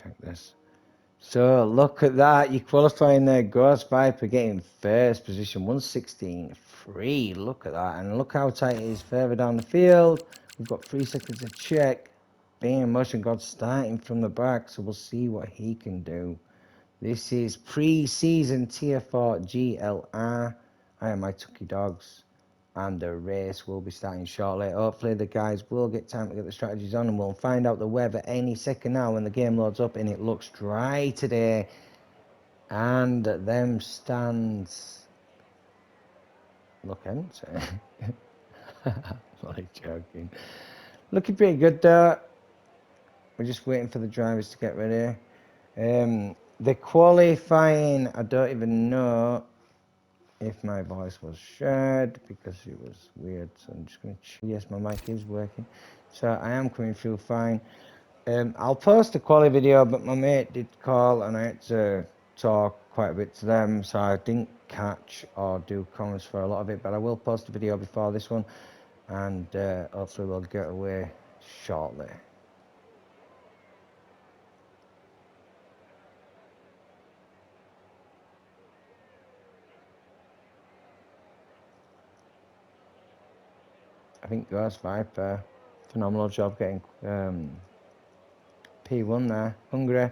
check this. So look at that, you're qualifying there, Ghost Viper getting first position, 1:16.3, look at that, and look how tight it is further down the field. We've got 3 seconds to check. Bam, Motion God starting from the back, so we'll see what he can do. This is pre-season tier 4 GLR. I am my Tucky Dogs, and the race will be starting shortly. Hopefully the guys will get time to get the strategies on, and we'll find out the weather any second now when the game loads up, and it looks dry today. And them stands looking like joking, looking pretty good there. We're just waiting for the drivers to get ready. The qualifying, I don't even know if my voice was shared because it was weird, so I'm just going to yes, my mic is working, so I am coming through fine. I'll post a quali video, but my mate did call and I had to talk quite a bit to them, so I didn't catch or do comments for a lot of it, but I will post a video before this one, and hopefully we'll get away shortly. I think Ghost Viper, phenomenal job getting P1 there. Hungary,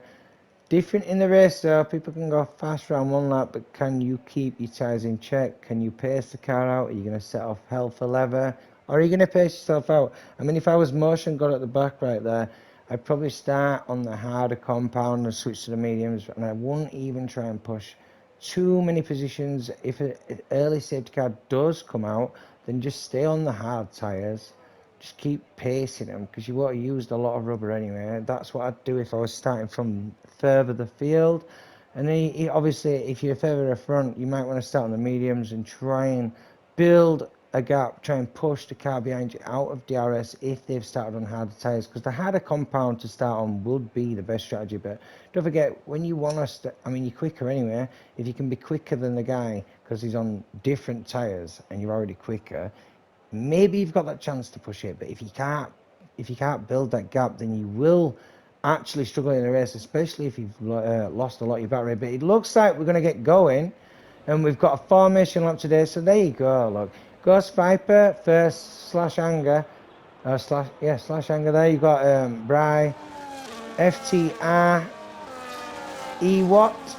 different in the race though, people can go fast around one lap, but can you keep your tyres in check? Can you pace the car out? Are you going to set off hell for leather? Or are you going to pace yourself out? I mean, if I was Motion God at the back right there, I'd probably start on the harder compound and switch to the mediums, and I wouldn't even try and push too many positions. If an early safety car does come out, then just stay on the hard tyres. Just keep pacing them because you won't have used a lot of rubber anyway. That's what I'd do if I was starting from further the field. And then obviously, if you're further front, you might want to start on the mediums and try and build a gap, try and push the car behind you out of DRS if they've started on harder tyres, because the harder compound to start on would be the best strategy. But don't forget, when you want to I mean, you're quicker anyway. If you can be quicker than the guy because he's on different tyres and you're already quicker, maybe you've got that chance to push it. But if you can't build that gap, then you will actually struggle in the race, especially if you've lost a lot of your battery. But it looks like we're going to get going, and we've got a formation lap today, so there you go. Look, Ghost Viper first, slash anger there. You've got Bry, FTR, Ewat,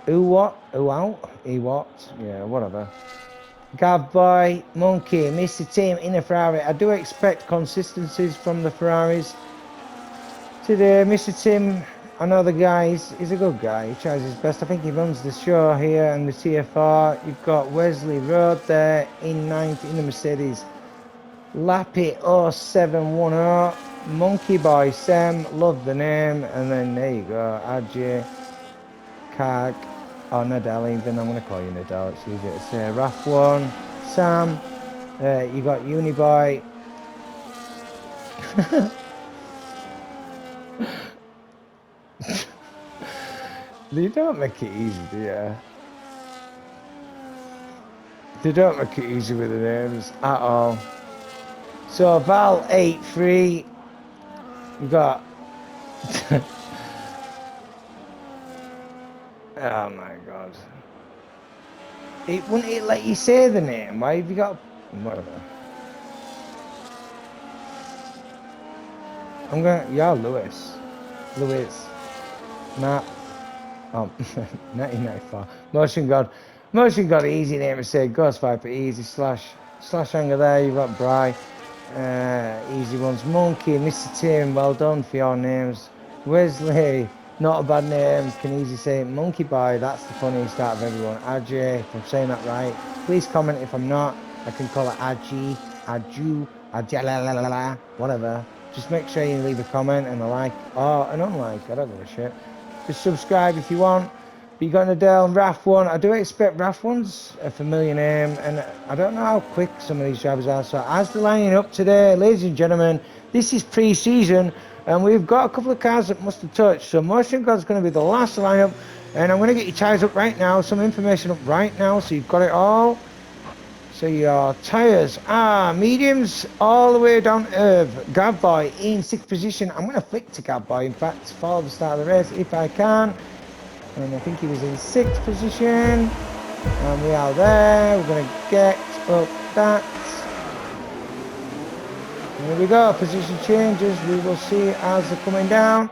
Ewat, yeah, whatever. Gavboy, Monkey, Mr. Tim in the Ferrari. I do expect consistencies from the Ferraris today. Mr. Tim, I know the guy, he's a good guy. He tries his best. I think he runs the show here and the TFR. You've got Wesley Road there in 9th in the Mercedes. Lappy 0710. Monkey Boy Sam, love the name. And then there you go, Ajay, Kag, or Nadal even, I'm going to call you Nadal, it's easier to say. Raf1, Sam, you got Uniboy. They don't make it easy, do you? They don't make it easy with the names at all. So Val 83, you got oh my god. Wouldn't it let you say the name? Why have you got whatever? I'm gonna Lewis. Matt. Oh 1994. Motion God easy name to say. Ghost Viper easy slash anger there. You've got Bry. Easy ones. Monkey, Mr. Tim, well done for your names. Wesley, not a bad name, can easily say. Monkey Boy, that's the funniest out of everyone. Ajay, if I'm saying that right, please comment if I'm not. I can call it Aji, Aju, Ajalalala, whatever. Just make sure you leave a comment and a like or an unlike, I don't give a shit. Just subscribe if you want. But you got Nadal and Raf1. I do expect Raf1's a familiar name, and I don't know how quick some of these drivers are. So as they're lining up today, ladies and gentlemen, this is pre-season, and we've got a couple of cars that must have touched. So Motion God's going to be the last to line up, and I'm going to get your tyres up right now, some information up right now, so you've got it all. So your tyres are mediums all the way down to Gab Boy in 6th position. I'm going to flick to Gab Boy, in fact, for the start of the race if I can. And I think he was in 6th position. And we are there. We're going to get up that. Here we go. Position changes. We will see as they're coming down.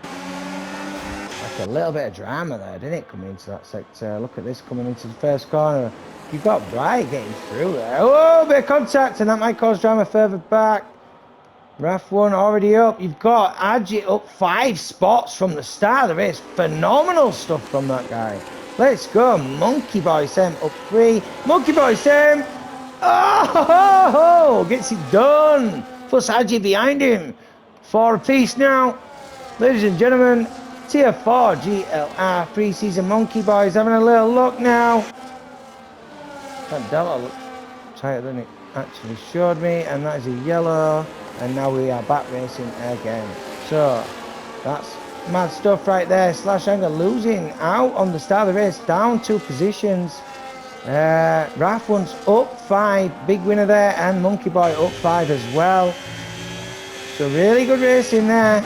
Like a little bit of drama there, didn't it, coming into that sector? Look at this coming into the first corner. You've got Bright getting through there. Oh, bit of contact, and that might cause drama further back. RAF 1 already up. You've got Adji up 5 spots from the start of the race. Phenomenal stuff from that guy. Let's go. Monkey Boy Sam up 3. Monkey Boy Sam. Oh, gets it done. Plus Adji behind him. 4 apiece now. Ladies and gentlemen, Tier 4 GLR pre-season Monkey Boys having a little look now. That Delta looked tighter than it actually showed me, and that is a yellow, and now we are back racing again. So that's mad stuff right there. Slash Anger losing out on the start of the race, down 2 positions. RAF 1's up 5, big winner there, and Monkey Boy up 5 as well. So really good racing there.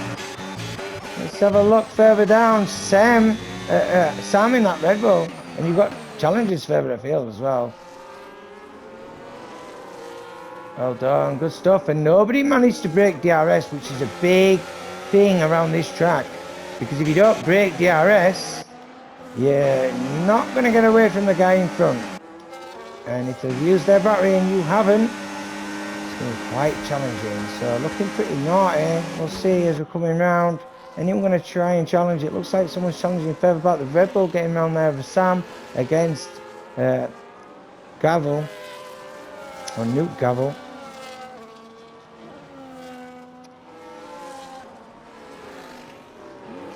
Let's have a look further down. Sam in that Red Bull, and you've got challenges further afield as well. Well done, good stuff. And nobody managed to break DRS, which is a big thing around this track, because if you don't break DRS, you're not going to get away from the guy in front. And if they've used their battery and you haven't, it's going to be quite challenging. So looking pretty naughty. We'll see as we're coming round. Anyone going to try and challenge it? Looks like someone's challenging further back. The Red Bull getting around there with Sam against Gavel, or Newt Gavel.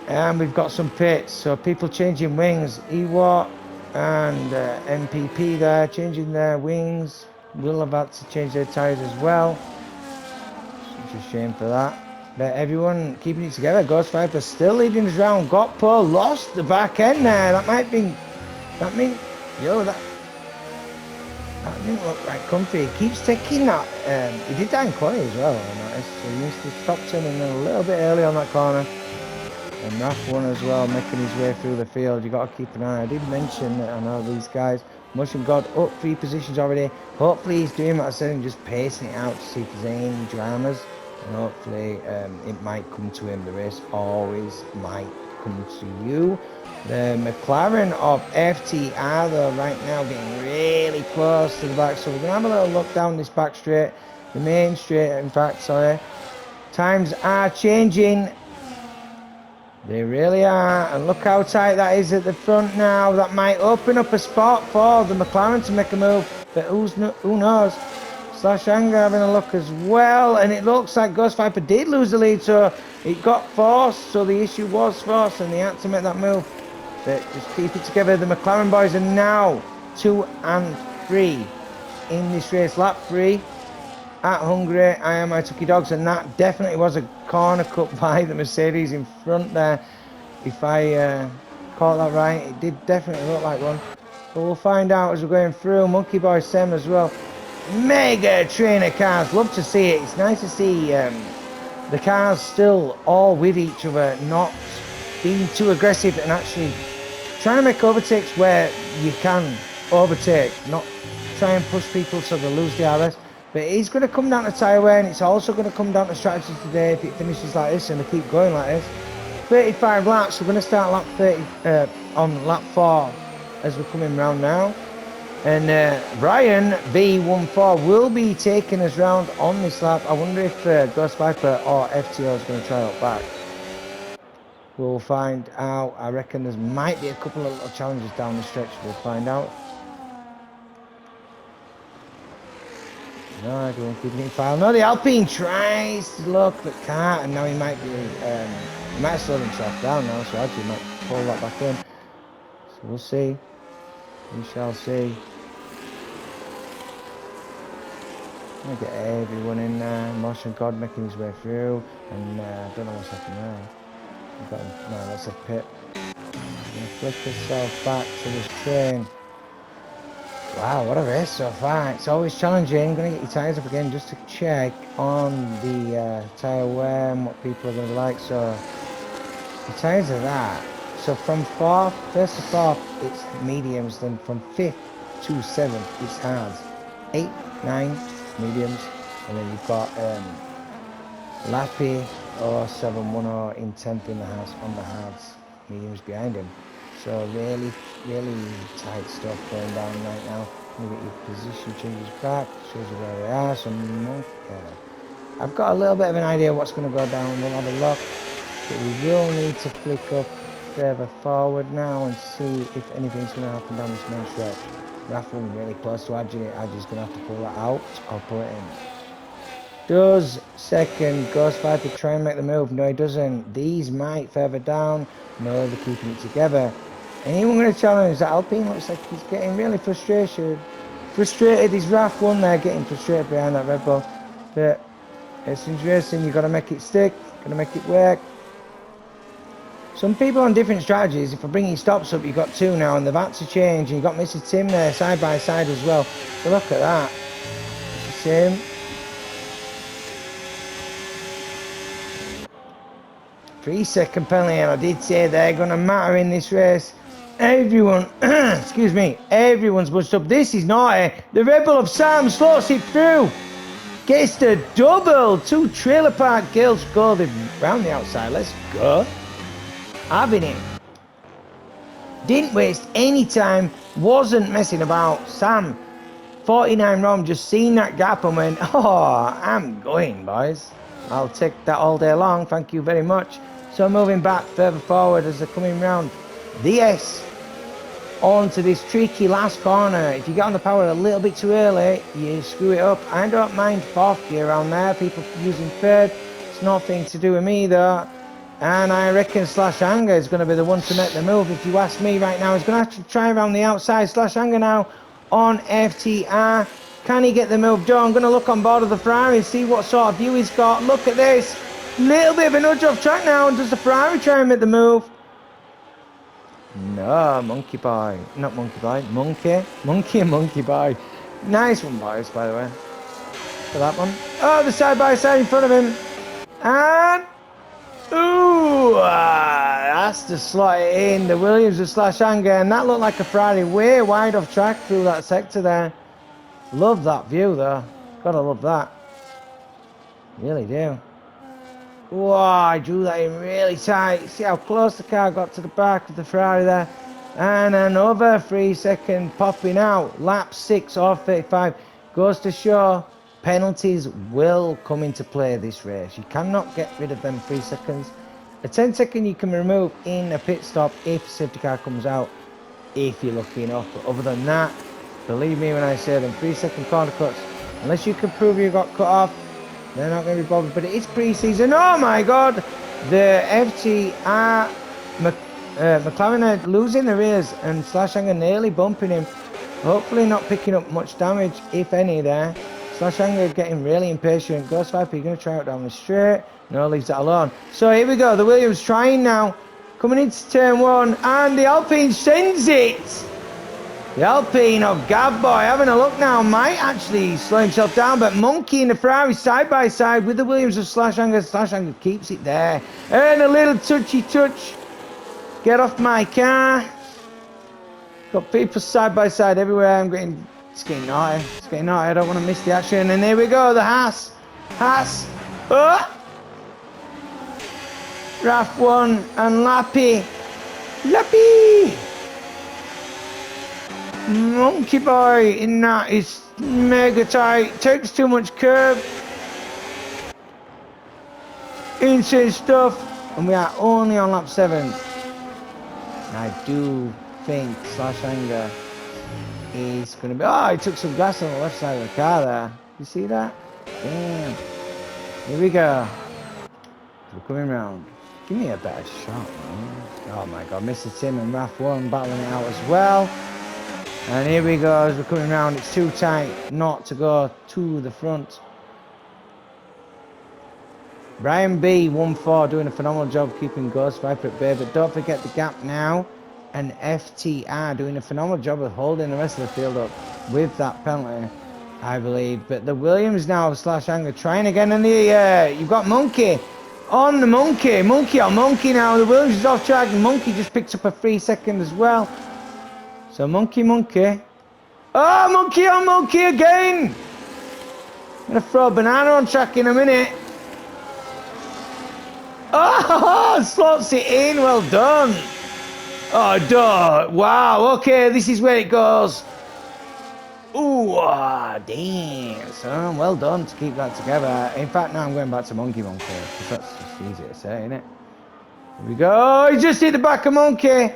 And we've got some pits, so people changing wings. Ewok and MPP there changing their wings. Will have had to change their tyres as well. Such a shame for that. But everyone keeping it together. Ghost Viper still leading this round. Gotpo lost the back end there. That didn't look right comfy. He keeps taking that. He did that in quali as well, I noticed. So he missed his top turning a little bit early on that corner. And RAF 1 as well, making his way through the field. You got to keep an eye. I did mention that I know these guys. Motion God up 3 positions already. Hopefully he's doing what I said and just pacing it out to see if there's any dramas. And hopefully it might come to him. The race always might come to you. The McLaren of FTR though right now getting really close to the back. So we're going to have a little look down this back straight. The main straight, in fact, sorry. Times are changing. They really are, and look how tight that is at the front now. That might open up a spot for the McLaren to make a move, but who knows? Slash Anger having a look as well, and it looks like Ghost Viper did lose the lead, so it got forced, so the issue was forced, and they had to make that move. But just keep it together. The McLaren boys are now 2 and 3 in this race. Lap 3 at Hungary. I am my Tucky Dogs, and that definitely was a corner cut by the Mercedes in front there. If I caught that right, it did definitely look like one. But we'll find out as we're going through. Monkey Boy Sem as well. Mega trainer cars, love to see it. It's nice to see the cars still all with each other, not being too aggressive and actually trying to make overtakes where you can overtake, not try and push people so they lose the RS. But it's going to come down to tyre wear, and it's also going to come down to strategy today if it finishes like this and they keep going like this. 35 laps, we're going to start lap 30 on lap 4 as we're coming round now. And Brian V14 will be taking us round on this lap. I wonder if Ghost Viper or FTO is going to try out back. We'll find out. I reckon there might be a couple of little challenges down the stretch. We'll find out. No, everyone keeping it file. No, the Alpine tries to look but can't, and now he might be he might have slowed himself down now, so actually might pull that back in. So we'll see. We shall see. I'm gonna get everyone in there. Motion God making his way through, and I don't know what's happening there. We've got him. No, that's a pit. I'm gonna flick myself back to this train. Wow, what a race so far. It's always challenging. I'm going to get your tyres up again just to check on the tyre wear and what people are going to like. So, the tyres are that. So, from first to fourth, it's mediums. Then from fifth to seventh, it's hards. 8, 9, mediums. And then you've got Lappy or 710 in 10th in the house on the hards. Mediums behind him. So really, really tight stuff going down right now. You get your position changes back, shows you where we are. So I've got a little bit of an idea what's going to go down. We'll have a look, but we will need to flick up further forward now and see if anything's going to happen down this main stretch. Raffle really close to Adji. Adji's going to have to pull that out or pull it in. Does second Ghost Viper try and make the move? No, he doesn't. These might further down. No, they're keeping it together. Anyone going to challenge that? Alpine looks like he's getting really frustrated. He's RAF 1 there, getting frustrated behind that Red Bull. But it's interesting. You've got to make it stick. Got to make it work. Some people on different strategies. If I bring your stops up, you've got 2 now, and they've had to change. And you've got Mr. Tim there side by side as well. So look at that. Mr. Tim. 3-second penalty, and I did say they're going to matter in this race. Everyone, excuse me, everyone's bunched up. This is naughty. The Red Bull of Sam slots it through. Gets the double. 2 trailer park girls go round the outside. Let's go. Having it. Didn't waste any time. Wasn't messing about. Sam, 49 Rom, just seen that gap and went, oh, I'm going, boys. I'll take that all day long. Thank you very much. So moving back further forward as they're coming round the S onto this tricky last corner. If you get on the power a little bit too early, you screw it up. I don't mind 4th gear around there. People using 3rd. It's nothing to do with me though. And I reckon Slash Anger is going to be the one to make the move. If you ask me right now, he's going to have to try around the outside. Slash Anger now on FTR. Can he get the move done? I'm going to look on board of the Ferrari and see what sort of view he's got. Look at this. Little bit of a nudge off track now. Does the Ferrari try and make the move? No, Monkey Boy. Not Monkey Boy. Monkey. Monkey and Monkey Boy. Nice one, boys, by the way. For that one. Oh, the side-by-side in front of him. And... ooh, that's to slot it in. The Williams with Slash Anger. And that looked like a Ferrari way wide off track through that sector there. Love that view though. Gotta love that. Really do. Whoa, I drew that in really tight. See how close the car got to the back of the Ferrari there. And another 3-second popping out. Lap 6 or 35. Goes to show penalties will come into play this race. You cannot get rid of them 3 seconds. A 10-second you can remove in a pit stop if safety car comes out. If you're lucky enough. But other than that, believe me when I say them 3-second corner cuts, unless you can prove you got cut off, they're not going to be bothered. But it is pre-season. Oh my God! The FTR McLaren are losing the rears and Slash Anger nearly bumping him. Hopefully not picking up much damage, if any, there. Slash Anger getting really impatient. Ghost Viper, you're going to try out down the straight. No, leaves that alone. So here we go. The Williams trying now. Coming into turn 1. And the Alpine sends it. The Alpine of Gabboy having a look now, might actually slow himself down, but Monkey and the Ferrari side by side with the Williams of Slash Anger. Slash Anger keeps it there. And a little touchy touch. Get off my car. Got people side by side everywhere. It's getting naughty. It's getting naughty. I don't want to miss the action. And here we go, the Haas. Oh! RAF 1 and Lappy. Monkey Boy in that is mega tight, takes too much curve. Insane stuff, and we are only on lap 7. And I do think Slash Anger is going to be... oh, he took some gas on the left side of the car there. You see that? Damn. Here we go. We're coming round. Give me a better shot, man. Oh my God, Mr. Tim and RAF 1 battling it out as well. And here we go as we're coming around. It's too tight not to go to the front. Brian B 1-4 doing a phenomenal job keeping Ghost Viper at bay. But don't forget the gap now. and FTR doing a phenomenal job of holding the rest of the field up with that penalty, I believe. But the Williams now slash Anger trying again, and you've got Monkey on the Monkey on Monkey now. The Williams is off track, and Monkey just picks up a 3-second as well. So Monkey. Oh, Monkey on Monkey again. I'm gonna throw a banana on track in a minute. Oh, slots it in. Well done. Oh, duh. Wow. Okay, this is where it goes. Ooh, damn, son. Well done to keep that together. In fact, now I'm going back to Monkey, because that's just easier to say, isn't it? Here we go. He just hit the back of Monkey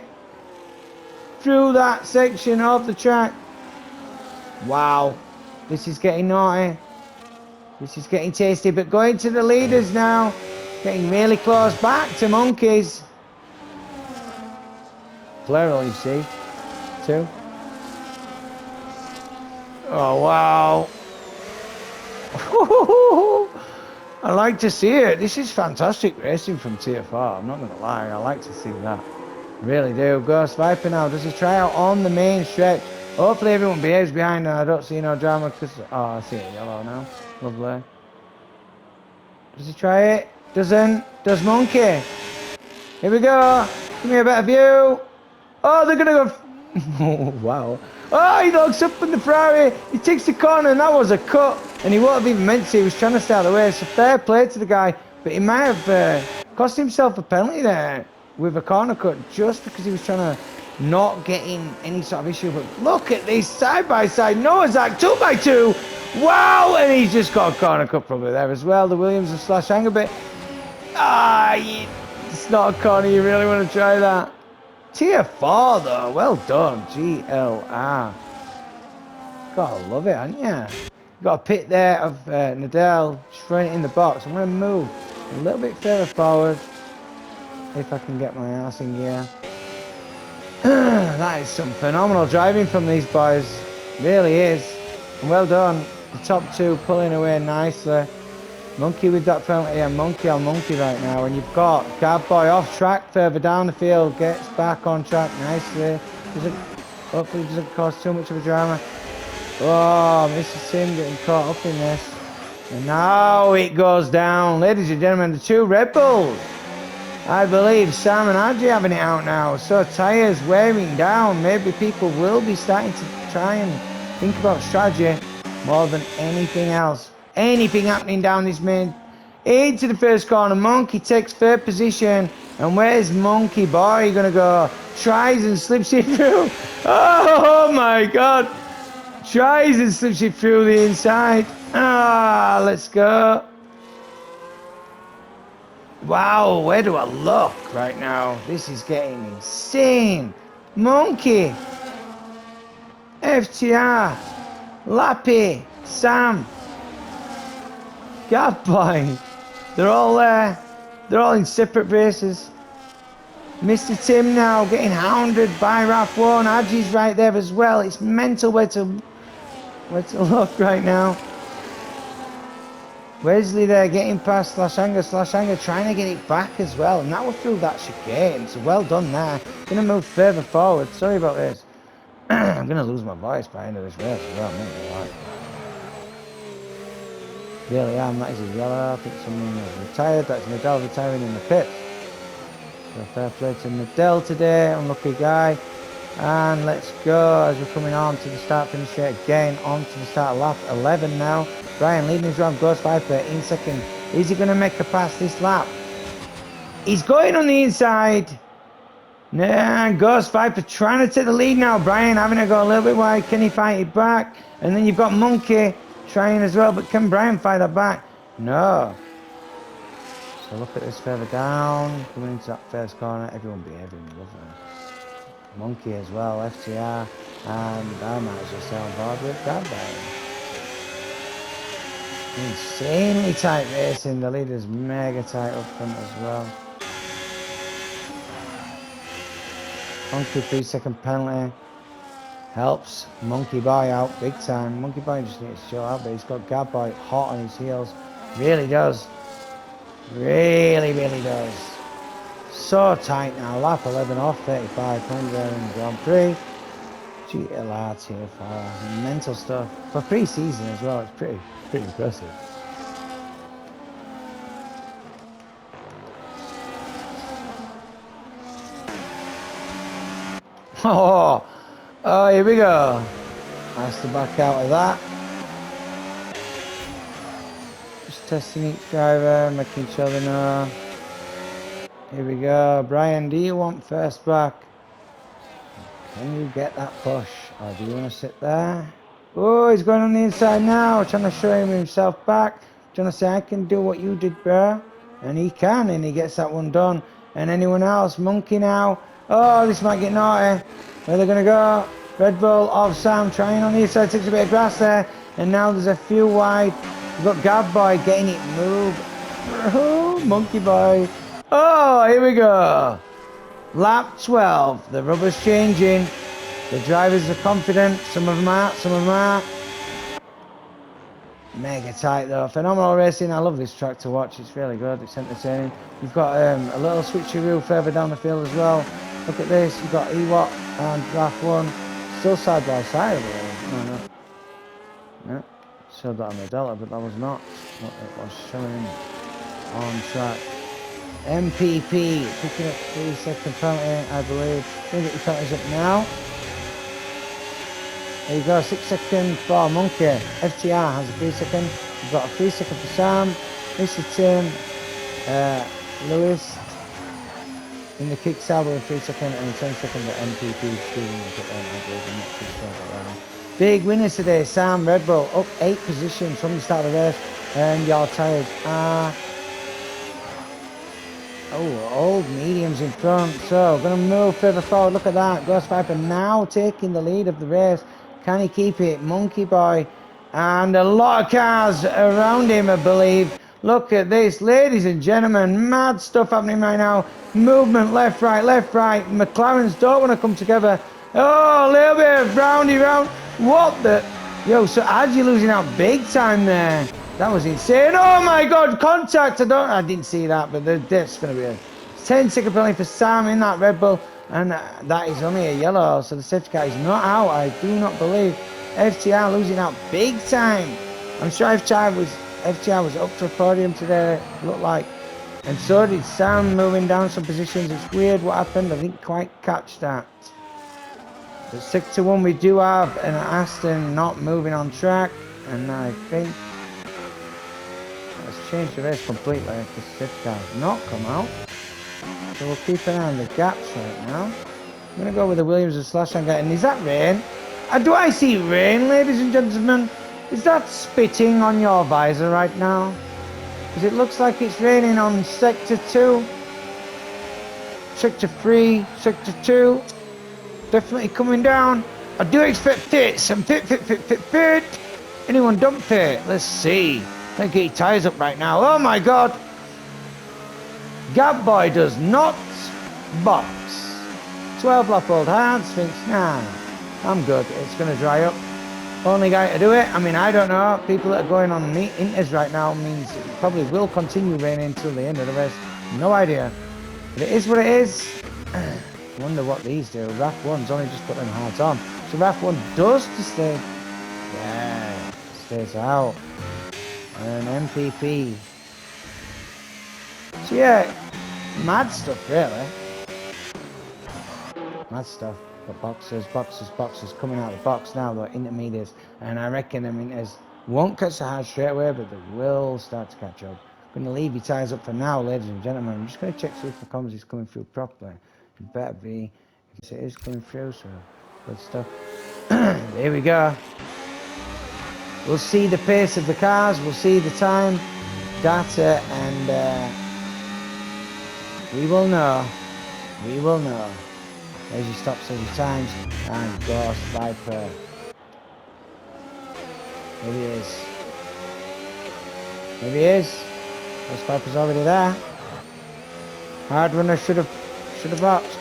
through that section of the track. Wow. This is getting naughty. This is getting tasty, but going to the leaders now. Getting really close back to Monkeys. Plural, you see. 2. Oh, wow. I like to see it. This is fantastic racing from TFR. I'm not going to lie. I like to see that. Really do. Ghost Viper now. Does he try out on the main stretch? Hopefully everyone behaves behind and I don't see no drama because... Oh, I see it yellow now. Lovely. Does he try it? Doesn't. Does Monkey. Here we go. Give me a better view. Oh, they're going to go... Oh, wow. Oh, he looks up in the Ferrari. He takes the corner and that was a cut. And he wouldn't have even meant to. He was trying to stay out of the way. It's a fair play to the guy. But he might have cost himself a penalty there with a corner cut just because he was trying to not get in any sort of issue. But look at this side by side. Noah's Ark 2x2. Wow. And he's just got a corner cut probably there as well. The Williams and slash hang a bit. It's not a corner. You really want to try that. Tier 4 though, well done, GLR. Gotta love it, haven't you? Got a pit there of Nadal, just throwing it in the box. I'm gonna move a little bit further forward, if I can get my ass in gear. That is some phenomenal driving from these boys, really is. And well done, the top 2 pulling away nicely. Monkey with that penalty and Monkey on Monkey right now. And you've got Gab Boy off track further down the field. Gets back on track nicely. Hopefully doesn't cause too much of a drama. Oh, Mr. Sim getting caught up in this. And now it goes down. Ladies and gentlemen, the 2 Red Bulls. I believe Sam and Adji having it out now. So tyres wearing down. Maybe people will be starting to try and think about strategy more than anything else. Anything happening down this main into the first corner. Monkey takes 3rd position, and where's Monkey Boy gonna go? Tries and slips it through. Oh my god, tries and slips it through the inside. Let's go. Wow, where do I look right now? This is getting insane. Monkey, FTR, Lappy, Sam, God boy, they're all there. They're all in separate races. Mr. Tim now getting hounded by RAF1. Adji's right there as well. It's mental where to look right now. Wesley there getting past slash anger trying to get it back as well. And that was through that chicane. So well done there. Gonna move further forward. Sorry about this. I'm gonna lose my voice by the end of this race as well. Really am. That is a yellow. I think someone has retired. That's Nadal retiring in the pit. So fair play to Nadal today. Unlucky guy. And let's go as we're coming on to the start finish straight again. On to the start lap 11 now. Brian leading his round. Ghost Viper in second. Is he going to make a pass this lap? He's going on the inside. Nah, Ghost Viper trying to take the lead now. Brian having to go a little bit wide. Can he fight it back? And then you've got Monkey trying as well, but can Brian fight that back? No. So look at this further down, coming into that first corner, everyone behaving lovely. Monkey as well, FTR, and I might as well stay on board with that guy. Insanely tight racing, the leader's mega tight up front as well. Monkey 3-second penalty. Helps Monkey Boy out big time. Monkey Boy just needs to show out, but he's got Gab Boy hot on his heels. Really does. Really does. So tight now. Lap 11 off 35 Hungary in the Grand Prix. GLR Tier 4. Mental stuff. For pre-season as well, it's pretty impressive. Oh, here we go. Nice to back out of that. Just testing each driver, making sure they know. Here we go. Brian, do you want first back? Can you get that push? Or do you want to sit there? Oh, he's going on the inside now, trying to show him himself back. Trying to say, I can do what you did, bro. And he can, and he gets that one done. And anyone else? Monkey now. Oh, this might get naughty. Where they're going to go? Red Bull of Sam trying on the inside, takes a bit of grass there. And now there's a few wide. We've got Gab Boy getting it move. Oh, Monkey Boy. Oh, here we go. Lap 12. The rubber's changing. The drivers are confident. Some of them aren't, some of them aren't. Mega tight though. Phenomenal racing. I love this track to watch. It's really good. It's entertaining. You've got a little switcheroo further down the field as well. Look at this. You've got Ewok and Draft 1 still side by side. No. Showed that on the Delta, but that was not what it was showing on track. MPP picking up 3-second penalty, I believe. Can you get your penalties up now? There you go, 6 seconds for Monkey. FTR has a 3 second. We've got a 3 second for Sam, Mr. Tim, Lewis in the kick side with a 3 second and a 10 second for MPP. Big winners today. Sam, Red Bull up 8 positions from the start of the race, and your tyres are old mediums in front. So we're going to move further forward. Look at that. Ghost Viper now taking the lead of the race. Can he keep it? Monkey Boy. And a lot of cars around him, I believe. Look at this, ladies and gentlemen. Mad stuff happening right now. Movement left, right, left, right. McLarens don't want to come together. Oh, a little bit of roundy round. What the? Yo, so Adji losing out big time there. That was insane. Oh my God, contact. I didn't see that, but that's going to be a 10-second penalty for Sam in that Red Bull. And that is only a yellow, so the safety car is not out. I do not believe. FTR losing out big time. I'm sure FTR was up for a podium today, looked like. And so did Sam, moving down some positions. It's weird what happened. I didn't quite catch that. But 6-1, we do have an Aston not moving on track. And I think let's change the race completely. The safety car has not come out. So we'll keep an eye on the gaps right now. I'm going to go with the Williams and Slash and get. And is that rain? Do I see rain, ladies and gentlemen? Is that spitting on your visor right now? Because it looks like it's raining on Sector 2, Sector 3, Sector 2. Definitely coming down. I do expect pits. Some pit. Anyone dump pit? Let's see. Let's get your tyres up right now. Oh my God. Gab Boy does not box. 12 lap old hard thinks, nah, I'm good. It's going to dry up. Only guy to do it. I mean, I don't know. People that are going on inters right now means it probably will continue raining until the end of the race. No idea. But it is what it is. Wonder what these do. RAF 1's only just put them hards on. So RAF 1 does to stay. Yeah, stays out. And MPP. So yeah, mad stuff really. Mad stuff. Got boxes coming out of the box now, the intermediates. And I reckon the intermediates won't catch the hard straight away, but they will start to catch up. I'm going to leave your tyres up for now, ladies and gentlemen. I'm just going to check see if the comms is coming through properly. It better be. It is coming through, so good stuff. There we go. We'll see the pace of the cars, we'll see the time, data, and we will know. There's your stops every times, and Ghost Viper. There he is. Ghost Viper's already there. Hard runner should have boxed.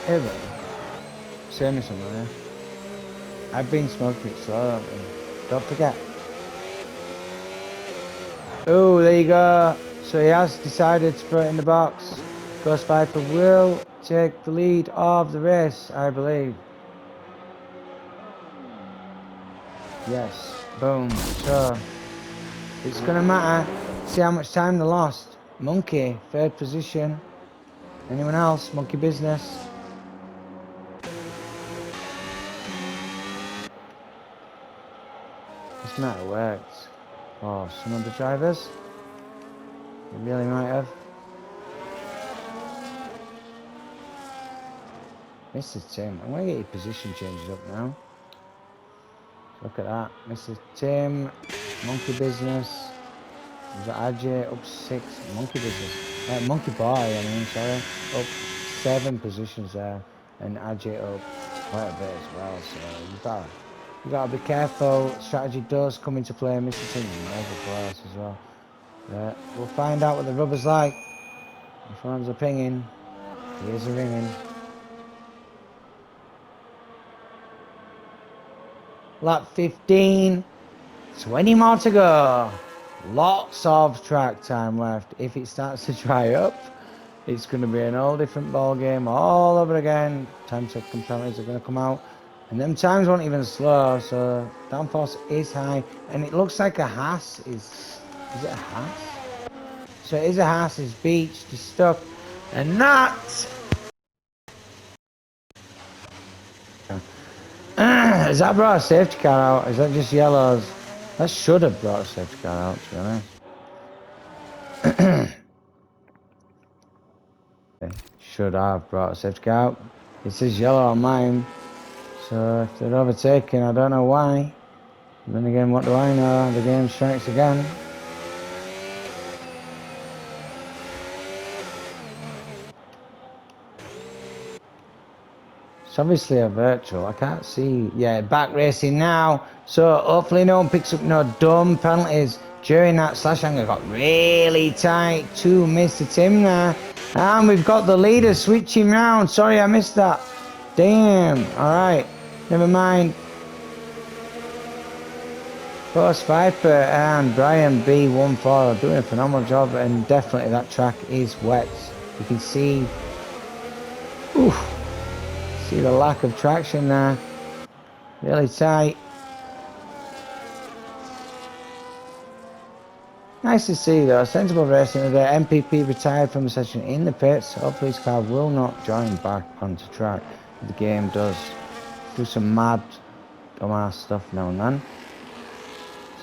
Here we go. Send me somewhere. I've been smoking it slow. Don't forget. Oh, there you go. So he has decided to put it in the box. Ghost Viper will take the lead of the race, I believe. Yes. Boom. So it's gonna matter. See how much time they lost. Monkey, third position. Anyone else? Monkey business. This might have worked. Oh, some of the drivers. It really might have. Mr. Tim, I'm gonna get your position changed up now. Look at that. Mr. Tim, Monkey Business. We've got Ajay up 6. Monkey Business. Monkey Boy, I mean, sorry. Up 7 positions there. And Ajay up quite a bit as well. So you gotta be careful. Strategy does come into play. Mr. Tim over close as well. We'll find out what the rubber's like. The phones are pinging. Ears are ringing. Lap 15. 20 more to go. Lots of track time left. If it starts to dry up, it's going to be an all different ball game all over again. Time check penalties are going to come out. And them times won't even slow, so downforce is high. And it looks like a Haas is it a Haas? So it is a Haas, it's beached, it's stuck. And that... Has that brought a safety car out? Is that just yellows? That should have brought a safety car out, to be honest. Should have brought a safety car out. It says yellow on mine. So if they're overtaking, I don't know why. And then again, what do I know? The game strikes again. It's obviously a virtual. I can't see. Yeah, back racing now. So hopefully no one picks up no dumb penalties. During that slash hanger got really tight to Mr. Tim there. And we've got the leader switching round. Sorry, I missed that. Damn. Alright. Never mind. Ghost Viper and Brian B14 are doing a phenomenal job, and definitely that track is wet. You can see, see the lack of traction there. Really tight. Nice to see though, sensible racing today. MPP retired from the session in the pits. Hopefully his car will not join back onto track. The game does do some mad, dumbass stuff now and then.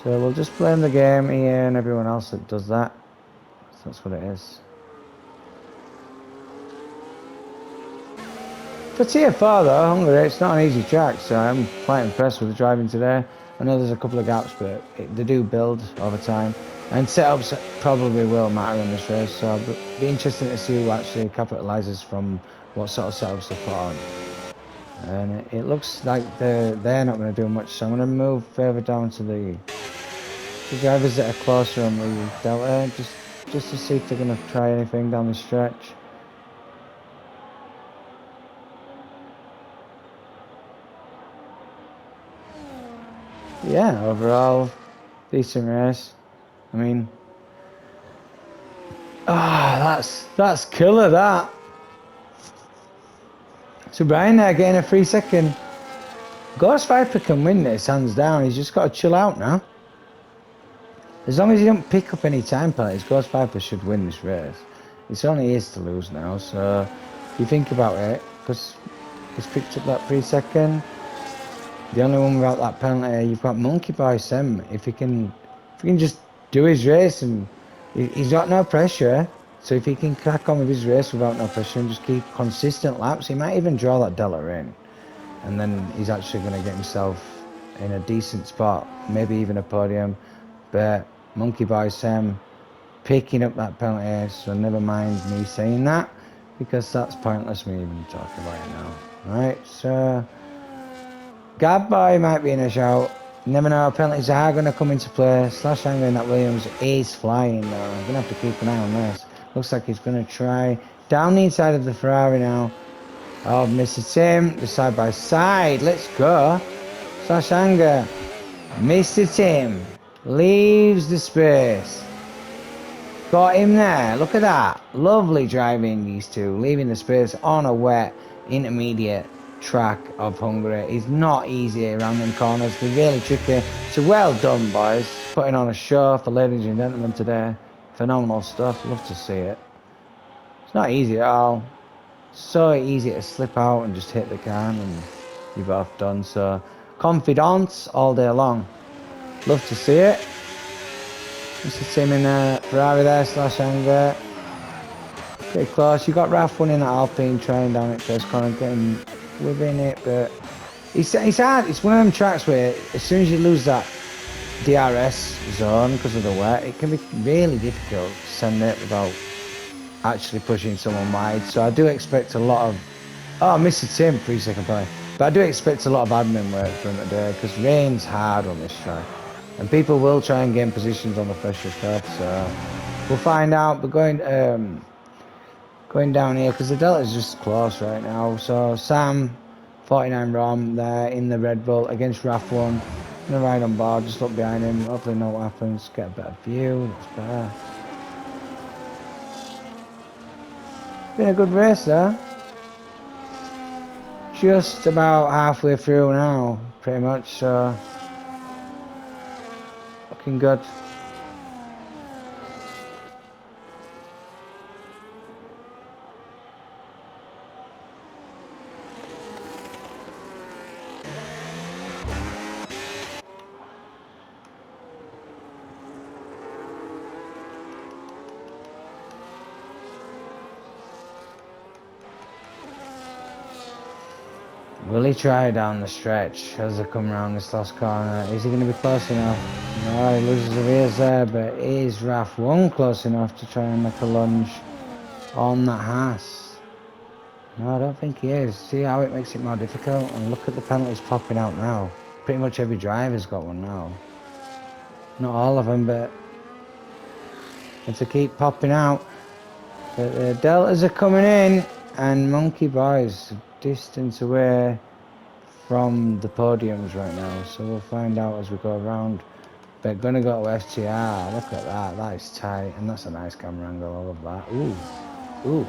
So we'll just blame the game here and everyone else that does that. So that's what it is. For Tier 4 though, Hungary, it's not an easy track, so I'm quite impressed with the driving today. I know there's a couple of gaps, but they do build over time. And setups probably will matter in this race, so it'll be interesting to see who actually capitalises from what sort of setups they put on. And it looks like they're not going to do much, so I'm going to move further down to the drivers that are closer on the Delta, just to see if they're going to try anything down the stretch. Yeah, overall, decent race. I mean, that's killer, that. So Brian there getting a 3 second. Ghost Viper can win this, hands down. He's just got to chill out now. As long as he don't pick up any time penalties, Ghost Viper should win this race. It's only his to lose now, so if you think about it, because he's picked up that 3 second. The only one without that penalty, you've got Monkey Boy Sim. If he can just do his race, and he's got no pressure, so if he can crack on with his race without no pressure and just keep consistent laps, he might even draw that Delta in, and then he's actually going to get himself in a decent spot, maybe even a podium. But Monkey Boy Sim picking up that penalty, so never mind me saying that, because that's pointless me even talking about it now. Right, so Gab Boy might be in a shout. Never know, penalties are going to come into play. Slash hanger in that Williams is flying though. I'm going to have to keep an eye on this. Looks like he's going to try down the inside of the Ferrari now. Oh, Mr. Tim, the side by side. Let's go. Slash anger. Mr. Tim leaves the space. Got him there. Look at that. Lovely driving, these two. Leaving the space on a wet intermediate track of Hungary. It's not easy around them corners. They're really tricky. So well done, boys. Putting on a show for ladies and gentlemen today. Phenomenal stuff. Love to see it. It's not easy at all. So easy to slip out and just hit the can and you're both done. So confidence all day long. Love to see it. Mr. Tim in a Ferrari there, slash anger. Pretty close. You got Raf winning that Alpine, trying down at first corner, getting within it, but it's hard. It's one of them tracks where as soon as you lose that DRS zone because of the wet, it can be really difficult to send it without actually pushing someone wide. So I do expect a lot of... Oh, Mr. Tim, 3 second play. But I do expect a lot of admin work from today because rain's hard on this track. And people will try and gain positions on the freshest stuff, so we'll find out. But going down here because the Delta's just close right now. So Sam, 49 Rom there in the Red Bull against RAF 1. Gonna ride on board, just look behind him, hopefully know what happens, get a better view, that's better. Been a good race there. Just about halfway through now, pretty much, so looking good. Will he try down the stretch as they come around this last corner? Is he going to be close enough? No, he loses the rears there, but is RAF 1 close enough to try and make a lunge on that Haas? No, I don't think he is. See how it makes it more difficult? And look at the penalties popping out now. Pretty much every driver's got one now. Not all of them, but it's to keep popping out. But the Deltas are coming in, and Monkey Boys distance away from the podiums right now, so we'll find out as we go around. But gonna go to FTR. Look at that, that is tight, and that's a nice camera angle. I love that. Ooh.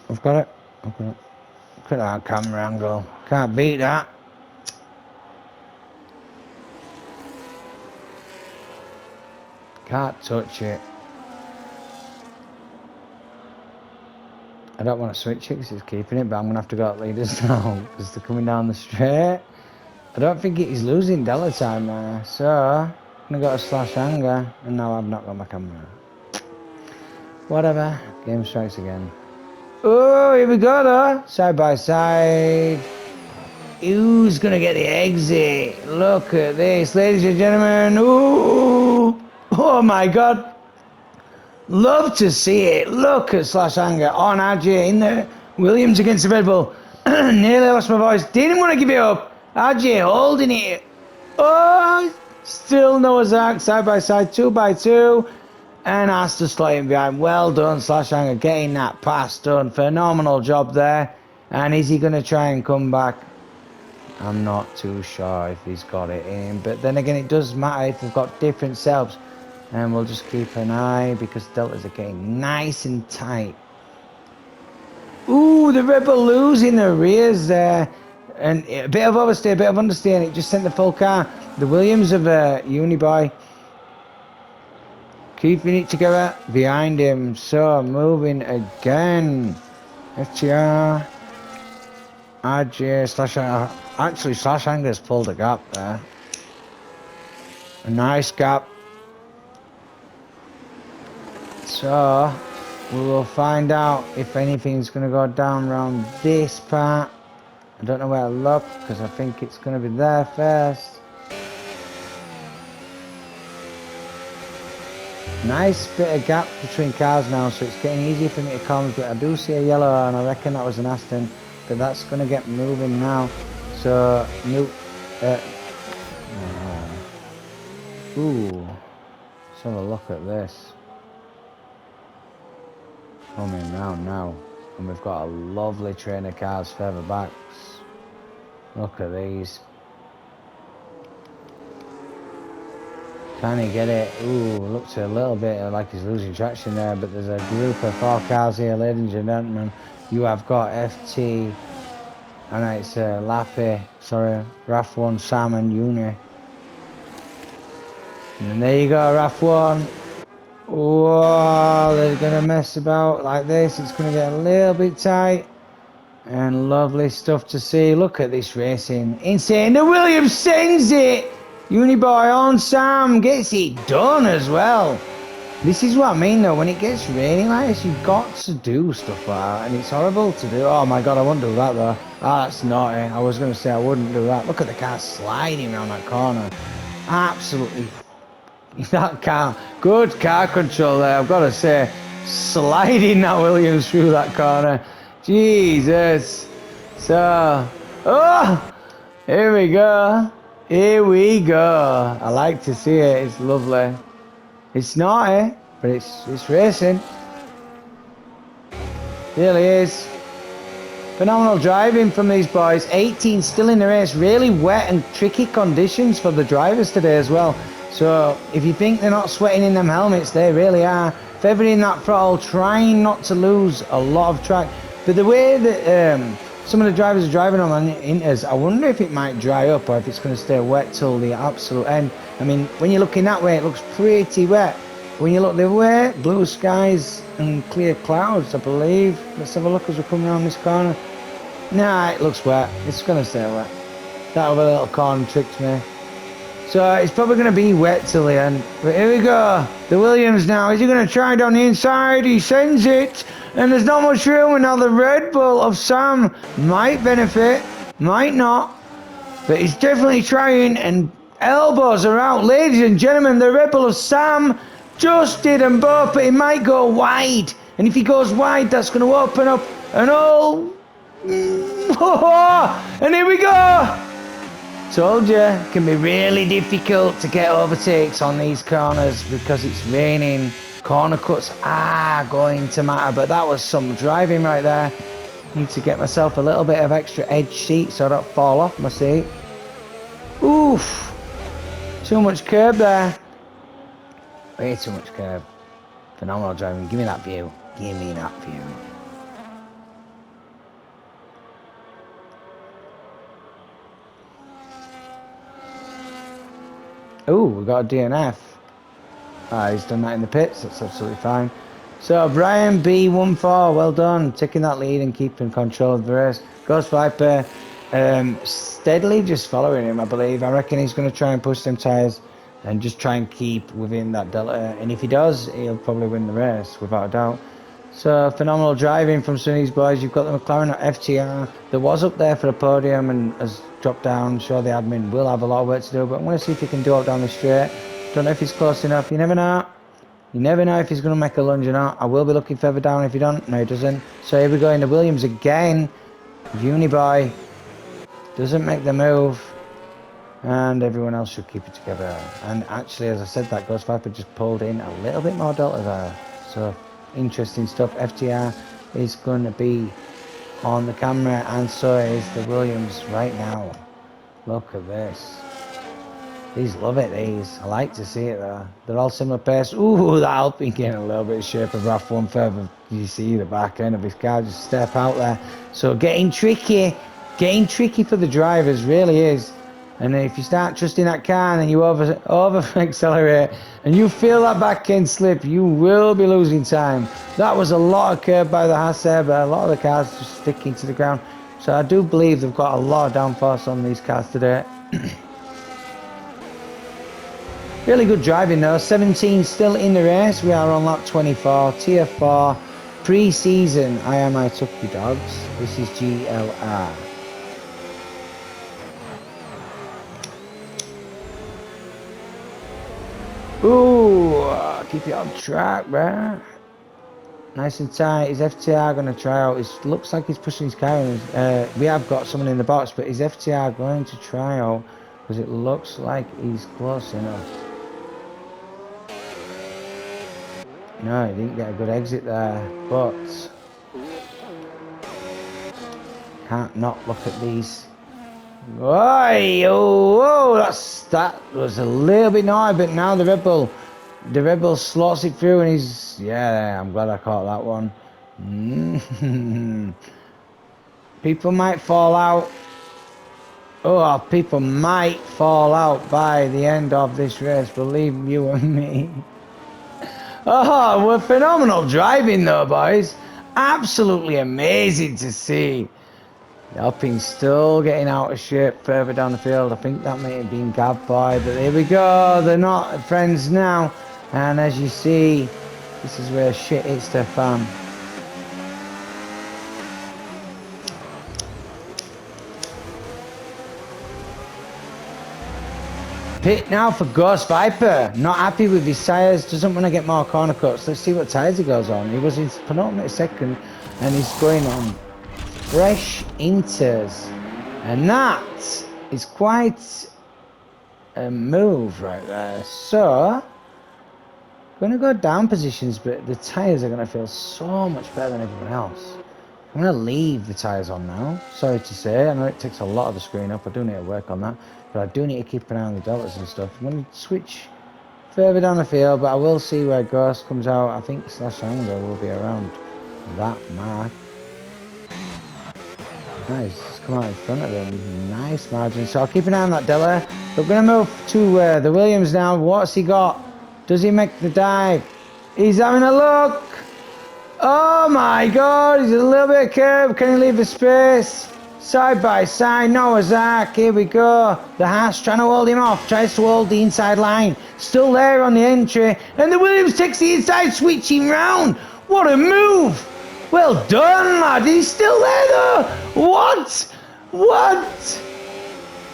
I've got it. Look at that camera angle. Can't beat that. Can't touch it. I don't want to switch it because it's keeping it, but I'm going to have to go at leaders now because they're coming down the straight. I don't think he's losing Delta time there, so I'm going to go to slash anger, and now I've not got my camera. Whatever, game strikes again. Oh, here we go though, side by side. Who's going to get the exit? Look at this, ladies and gentlemen. Ooh, oh my God. Love to see it. Look at slash anger on RJ in there. Williams against the Red Bull. Nearly lost my voice. Didn't want to give it up. RJ holding it. Oh, still Noah's Ark side by side, 2 by 2. And has to slide him behind. Well done, slash anger, getting that pass done. Phenomenal job there. And is he going to try and come back? I'm not too sure if he's got it in. But then again, it does matter if we've got different setups. And we'll just keep an eye because Deltas are getting nice and tight. Ooh, the Red Bull losing the rears there. And a bit of overstay, a bit of understeer, and it just sent the full car. The Williams of Uniboy keeping it together behind him. So moving again. FTR. RJ slash actually slash anger's pulled a gap there. A nice gap. So we will find out if anything's going to go down around this part. I don't know where to look because I think it's going to be there first. Nice bit of gap between cars now, so it's getting easier for me to come. But I do see a yellow, and I reckon that was an Aston. But that's going to get moving now. So new. Ooh, let's have a look at this. Coming round now. And we've got a lovely train of cars further back. Look at these. Can he get it? Ooh, looks a little bit like he's losing traction there, but there's a group of 4 cars here, ladies and gentlemen. You have got FT, and it's Lappy, sorry, RAF1, Sam and Uni. And there you go, RAF1. Whoa, they're going to mess about like this. It's going to get a little bit tight. And lovely stuff to see. Look at this racing. Insane. The Williams sends it. Uniboy on Sam gets it done as well. This is what I mean though. When it gets raining like this, you've got to do stuff like that. And it's horrible to do. Oh my God, I wouldn't do that though. Ah, that's naughty. I was going to say I wouldn't do that. Look at the car sliding around that corner. Absolutely. That car. Good car control there, I've got to say. Sliding that Williams through that corner. Jesus. So, oh, here we go. Here we go. I like to see it. It's lovely. It's naughty, but it's racing. Really is. Phenomenal driving from these boys. 18 still in the race. Really wet and tricky conditions for the drivers today as well. So if you think they're not sweating in them helmets, they really are. Feathering that throttle, trying not to lose a lot of track. But the way that some of the drivers are driving on the Inters, I wonder if it might dry up or if it's going to stay wet till the absolute end. I mean, when you're looking that way, it looks pretty wet. When you look the other way, blue skies and clear clouds, I believe. Let's have a look as we're coming around this corner. Nah, it looks wet. It's going to stay wet. That other little corner tricked me. So it's probably going to be wet till the end. But here we go. The Williams now. Is he going to try it on the inside? He sends it. And there's not much room. And now the Red Bull of Sam might benefit. Might not. But he's definitely trying. And elbows are out. Ladies and gentlemen, the Red Bull of Sam just did them both. But he might go wide. And if he goes wide, that's going to open up an all. And here we go. Told you, it can be really difficult to get overtakes on these corners because it's raining. Corner cuts are going to matter, but that was some driving right there. Need to get myself a little bit of extra edge seat so I don't fall off my seat. Oof, too much curb there. Way too much curb. Phenomenal driving. Give me that view. Give me that view. Oh, we got a DNF. He's done that in the pits. That's absolutely fine. So Brian B14, well done, taking that lead and keeping control of the race. Ghost Viper, steadily just following him, I believe. I reckon he's going to try and push them tyres and just try and keep within that delta. And if he does, he'll probably win the race without a doubt. So phenomenal driving from some of these boys. You've got the McLaren FTR that was up there for the podium and has dropped down. Sure, the admin will have a lot of work to do, but I'm going to see if he can do it down the straight. Don't know if he's close enough. You never know. You never know if he's going to make a lunge or not. I will be looking further down if he don't. No, he doesn't. So here we go into Williams again. Uniboy doesn't make the move. And everyone else should keep it together. And actually, as I said, that Ghost Viper just pulled in a little bit more delta there. So interesting stuff. FTR is going to be on the camera, and so is the Williams right now. Look at this. These love it, these. I like to see it though. They're all similar pace. Ooh, that Alpine getting a little bit of shape of RAF1 further. You see the back end of his car just step out there. So getting tricky for the drivers, really is. And if you start trusting that car and then you over accelerate and you feel that back end slip, you will be losing time. That was a lot of curb by the Haas there, but a lot of the cars just sticking to the ground. So I do believe they've got a lot of downforce on these cars today. Really good driving though. 17 still in the race. We are on lap 24, tier 4, pre-season. I took you dogs. This is GLR. Ooh, keep it on track, bruh. Nice and tight. Is FTR going to try out? It looks like he's pushing his car in. We have got someone in the box, but is FTR going to try out? Because it looks like he's close enough. No, he didn't get a good exit there, but Can't not look at these. Oh, that was a little bit naughty, but now the Red Bull slots it through, and he's, yeah, I'm glad I caught that one. People might fall out. Oh, people might fall out by the end of this race, believe you and me. Oh, we're phenomenal driving though, boys. Absolutely amazing to see. The Alpine's still getting out of shape further down the field. I think that may have been Gab by, but here we go. They're not friends now. And as you see, this is where shit hits the fan. Pit now for Ghost Viper. Not happy with his tyres. Doesn't want to get more corner cuts. Let's see what tyres he goes on. He was in penultimate second and he's going on fresh inters, and that is quite a move right there. So going to go down positions, but the tyres are going to feel so much better than everyone else. I'm going to leave the tyres on now, sorry to say. I know it takes a lot of the screen up. I do need to work on that, but I do need to keep an eye on the deltas and stuff. I'm going to switch further down the field, but I will see where Ghost comes out. I think Slash Angle will be around that mark. Nice, just come out in front of him. Nice margin. So I'll keep an eye on that Della. We're going to move to the Williams now. What's he got? Does he make the dive? He's having a look. Oh my God, he's a little bit of curve. Can he leave the space? Side by side, Noah's Ark. Here we go. The Haas trying to hold him off. Tries to hold the inside line. Still there on the entry. And the Williams takes the inside, switching round. What a move. Well done, lad. He's still there, though. What?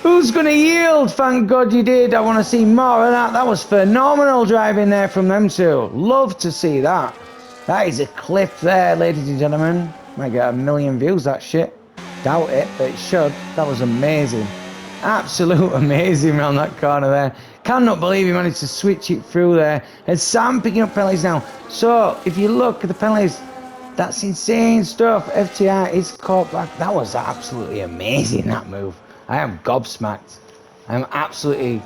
Who's going to yield? Thank God you did. I want to see more of that. That was phenomenal driving there from them two. Love to see that. That is a clip there, ladies and gentlemen. Might get 1 million views, that shit. Doubt it, but it should. That was amazing. Absolute amazing around that corner there. Cannot believe he managed to switch it through there. And Sam picking up penalties now. So, if you look at the penalties, that's insane stuff. FTR is caught back. That was absolutely amazing, that move. I am gobsmacked. I am absolutely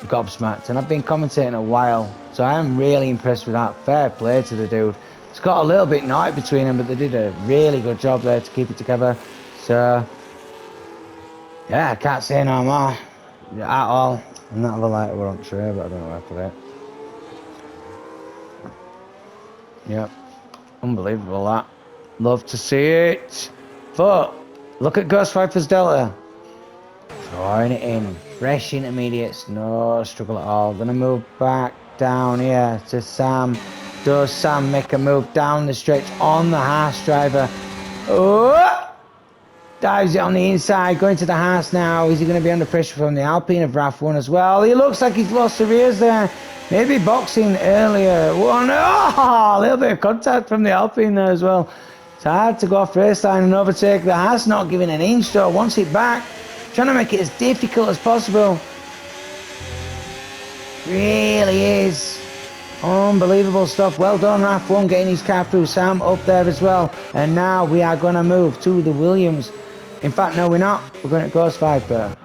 gobsmacked. And I've been commentating a while, so I am really impressed with that. Fair play to the dude. It's got a little bit naughty between them, but they did a really good job there to keep it together. So, yeah, I can't say no more at all. And that other light we're on tray, but I don't know where to put it. Yep. Unbelievable, that. Love to see it. But look at Ghost Viper's Delta. Throwing it in. Fresh intermediates. No struggle at all. Gonna move back down here to Sam. Does Sam make a move down the stretch on the Haas driver? Oh! Dives it on the inside. Going to the Haas now. Is he going to be under pressure from the Alpine of RAF 1 as well? He looks like he's lost the rears there. Maybe boxing earlier. One. Oh, a little bit of contact from the Alpine there as well. It's hard to go off race line and overtake. The Haas not giving an inch though. Wants it back. Trying to make it as difficult as possible. Really is. Unbelievable stuff. Well done, RAF 1 getting his car through. Sam up there as well. And now we are going to move to the Williams. In fact, no, we're not. We're going to Ghost Viper.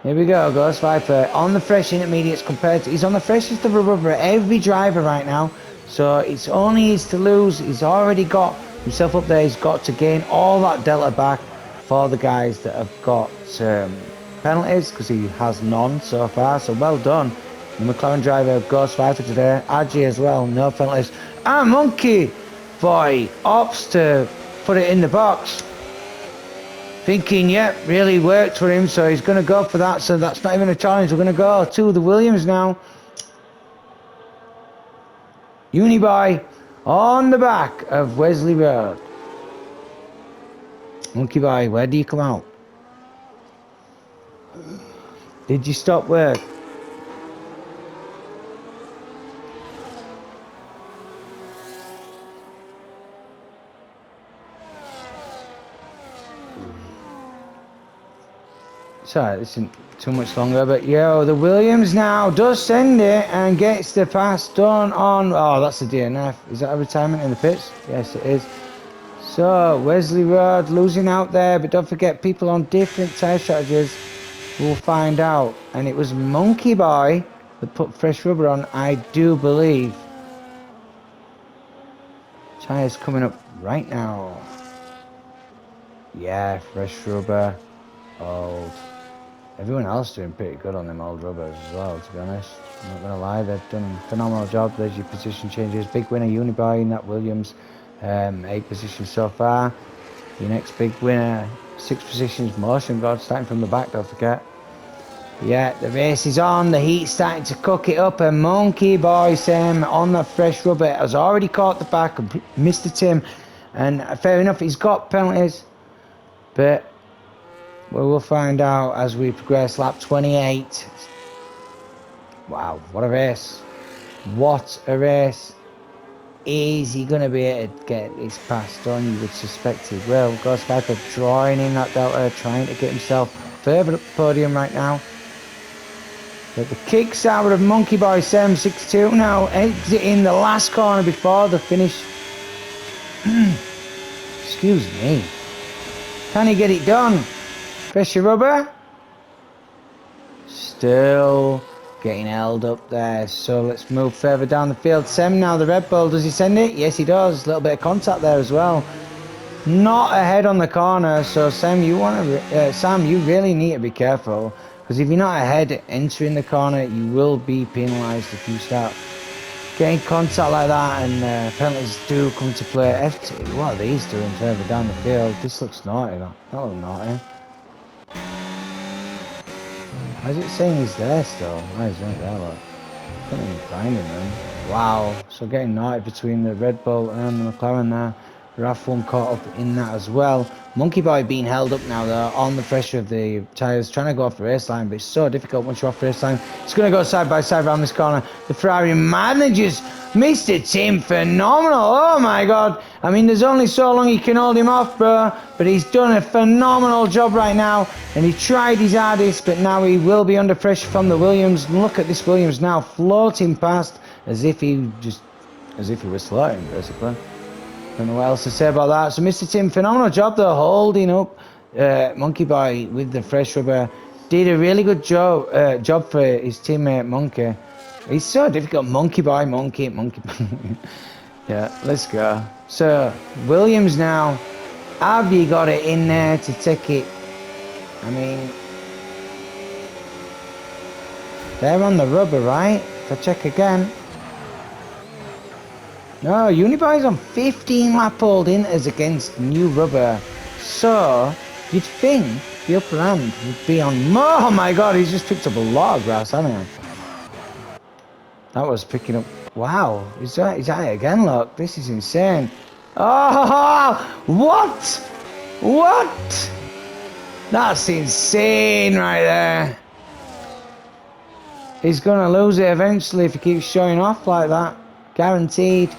Here we go, Ghost Viper on the fresh intermediates compared to... He's on the freshest of a rubber at every driver right now. So it's only his to lose. He's already got himself up there. He's got to gain all that delta back for the guys that have got penalties, because he has none so far. So well done. The McLaren driver Ghost Viper today. RG as well, no penalties. And Monkey Boy opts to put it in the box. Thinking, yep, really worked for him, so he's going to go for that. So that's not even a challenge. We're going to go to the Williams now. Uniboy on the back of Wesley Road. Monkey Boy, where do you come out? Did you stop work? Sorry, this isn't too much longer, but yo, the Williams now does send it and gets the pass done on. Oh, that's a DNF. Is that a retirement in the pits? Yes, it is. So, Wesley Road losing out there, but don't forget people on different tyre strategies will find out. And it was Monkey Boy that put fresh rubber on, I do believe. Tyres coming up right now. Yeah, fresh rubber, old. Everyone else doing pretty good on them old rubbers as well, to be honest. I'm not gonna lie, they've done a phenomenal job. There's your position changes. Big winner, Uniboy in that Williams. 8 positions so far. Your next big winner, 6 positions, Motion God, starting from the back, don't forget. Yeah, the race is on, the heat's starting to cook it up, and Monkey Boy Sam on the fresh rubber has already caught the back of Mr. Tim, and fair enough, he's got penalties, but we will find out as we progress. Lap 28. Wow, what a race. What a race. Is he going to be able to get this past done? You would suspect he will. Ghost Viper drawing in that delta, trying to get himself further up the podium right now. But the kicks out of Monkey Boy 762 now, exiting the last corner before the finish. Excuse me. Can he get it done? Pressure rubber. Still getting held up there. So let's move further down the field. Sem now, the Red Bull. Does he send it? Yes, he does. A little bit of contact there as well. Not ahead on the corner. So Sam, you really need to be careful. Because if you're not ahead entering the corner, you will be penalised if you start getting contact like that, and penalties do come to play. FT, what are these doing further down the field? This looks naughty. That looks naughty. Why is it saying he's there still? Why is he not there? Look, I can't even find him then. Wow, so getting naughty between the Red Bull and the McLaren there. RAF1 caught up in that as well. Monkey Boy being held up now though on the pressure of the tyres, trying to go off the race line, but it's so difficult once you're off the race line. It's going to go side by side around this corner. The Ferrari manages Mr. Tim, phenomenal. Oh my god. I mean, there's only so long you can hold him off, bro, but he's done a phenomenal job right now, and he tried his hardest, but now he will be under pressure from the Williams. Look at this Williams now floating past as if he was floating, basically. Don't know what else to say about that. So Mr. Tim, phenomenal job though, holding up Monkey Boy with the fresh rubber. Did a really good job for his teammate Monkey. He's so difficult. Monkey Boy. Yeah, let's go. So Williams now. Have you got it in there to take it? I mean, they're on the rubber, right? If I check again. No, Uniboy's on 15 lap old inters against new rubber. So, you'd think the upper hand would be on... Oh my god, he's just picked up a lot of grass, hasn't he? That was picking up... Wow, he's at it again, look. This is insane. Oh, what? What? That's insane right there. He's going to lose it eventually if he keeps showing off like that. Guaranteed.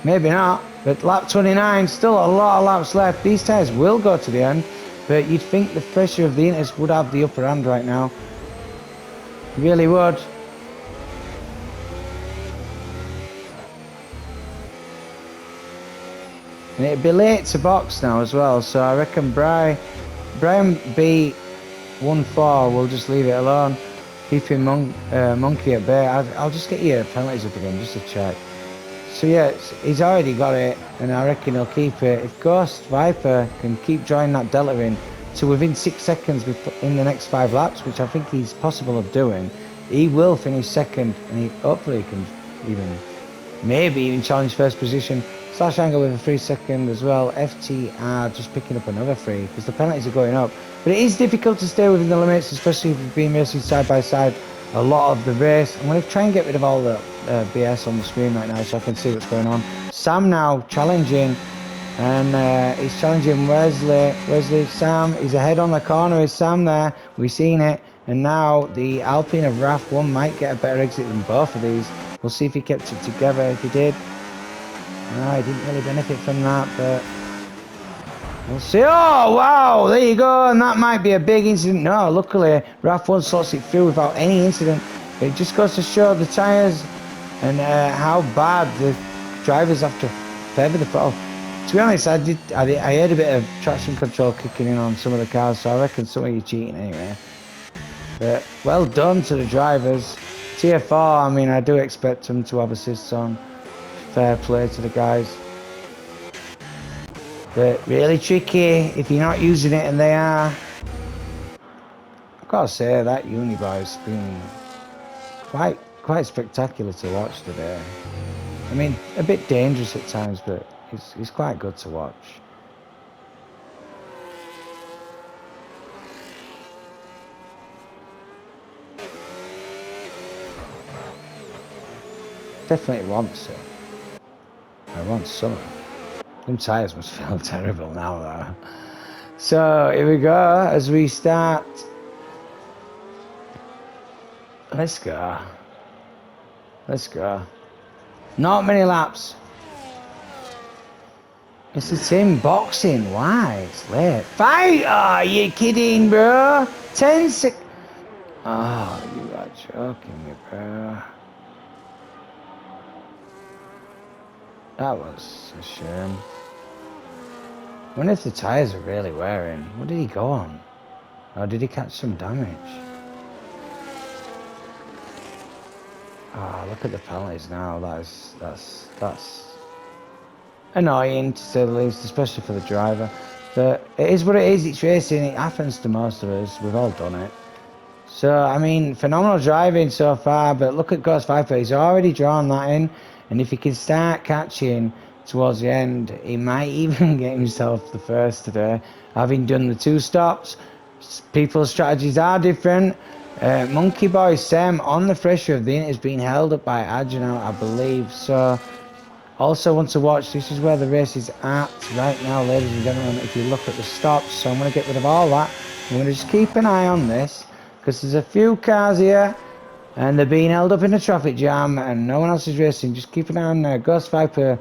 Maybe not, but lap 29, still a lot of laps left. These tyres will go to the end, but you'd think the pressure of the inters would have the upper hand right now. Really would. And it'd be late to box now as well, so I reckon Brian B14 will just leave it alone. Keeping Monkey at bay. I'll just get you penalties up again just to check. So yeah, he's already got it, and I reckon he'll keep it. If Ghost Viper can keep drawing that delta in to within 6 seconds in the next 5 laps, which I think he's possible of doing, he will finish second, and he hopefully can maybe even challenge first position. Slash Angle with a 3 second as well. FTR just picking up another 3 because the penalties are going up. But it is difficult to stay within the limits, especially if you've been racing side by side a lot of the race. I'm going to try and get rid of all the BS on the screen right now so I can see what's going on. Sam now challenging, and he's challenging Wesley. Sam is ahead on the corner. Is Sam there? We've seen it. And now the Alpine of RAF1 might get a better exit than both of these. We'll see if he kept it together. If he did, no, he didn't really benefit from that, but we'll see. Oh, wow, there you go. And that might be a big incident. No, luckily, RAF1 slots it through without any incident. It just goes to show the tyres and how bad the drivers have to favour the throttle. To be honest, I heard a bit of traction control kicking in on some of the cars, so I reckon some of you cheating anyway. But well done to the drivers. Tier 4, I mean, I do expect them to have assists on. Fair play to the guys. But really tricky if you're not using it, and they are. I've got to say that Uniboy's been quite spectacular to watch today. I mean, a bit dangerous at times, but he's quite good to watch. Definitely wants it. I want some. Them tyres must feel terrible now, though. So here we go as we start. Let's go. Let's go. Not many laps. It's the same boxing. Why? It's late. Fight! Oh, you kidding, bro? 10 sec. Oh, you are joking me, bro. That was a shame. I wonder if the tyres are really wearing. What did he go on? Or did he catch some damage? Oh, look at the penalties now. That's annoying to say the least, especially for the driver. But it is what it is. It's racing. It happens to most of us. We've all done it. So, I mean, phenomenal driving so far, but look at Ghost Viper. He's already drawn that in, and if he can start catching towards the end, he might even get himself the first today. Having done the 2 stops, people's strategies are different. Monkey Boy Sam on the pressure of the int is being held up by Adjunal, I believe. So, also want to watch. This is where the race is at right now, ladies and gentlemen. If you look at the stops, so I'm going to get rid of all that. I'm going to just keep an eye on this, because there's a few cars here and they're being held up in a traffic jam and no one else is racing. Just keep an eye on Ghost Viper,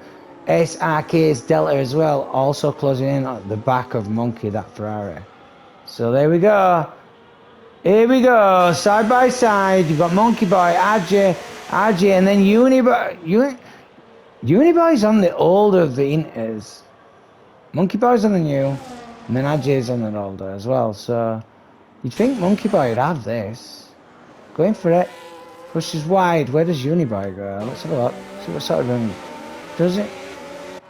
SRK's Delta as well, also closing in at the back of Monkey, that Ferrari. So there we go. Here we go, side by side. You've got Monkey Boy, RJ, and then Uniboy. Uniboy's on the older of the Inters. Monkey Boy's on the new, and then RJ's on the older as well. So you'd think Monkey Boy would have this. Going for it. Pushes wide. Where does Uniboy go? Let's have a look. See what sort of run. Does it?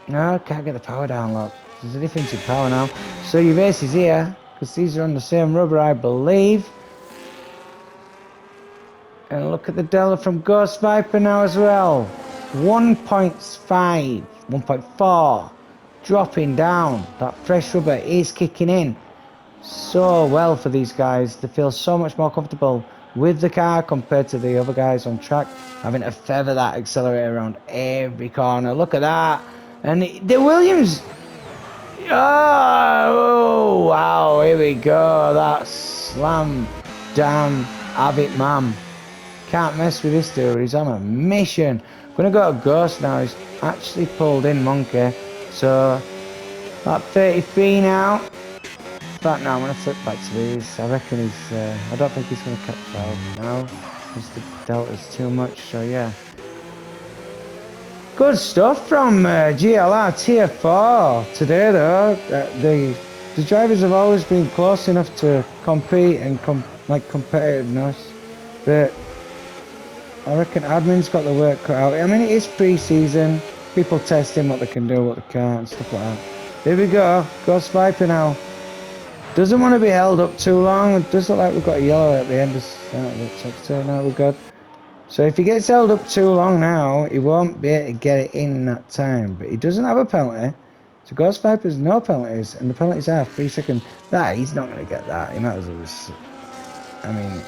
No, can't get the power down, look. There's a difference in power now. So your race is here, because these are on the same rubber, I believe. And look at the delta from Ghost Viper now as well. 1.5, 1.4. Dropping down. That fresh rubber is kicking in so well for these guys. They feel so much more comfortable with the car compared to the other guys on track, having to feather that accelerator around every corner. Look at that. And the Williams. Oh, wow. Here we go. That slam. Damn. Have it, ma'am. Can't mess with this dude. He's on a mission. Gonna go to Ghost now. He's actually pulled in Monkey. So, about 33 now. But now I'm going to flip back to these. I reckon he's, I don't think he's going to catch 12 now, because the delta's too much, so yeah. Good stuff from GLR Tier 4 today though. The drivers have always been close enough to compete and competitiveness, but I reckon admin's got the work cut out. I mean, it is pre-season, people testing what they can do, what they can't, stuff like that. Here we go, Ghost Viper now. Doesn't want to be held up too long. It does look like we've got a yellow at the end of the sector. No, we're good. So if he gets held up too long now, he won't be able to get it in that time. But he doesn't have a penalty. So Ghost Viper's no penalties, and the penalties are 3 seconds. He's not going to get that. He might as well just, I mean,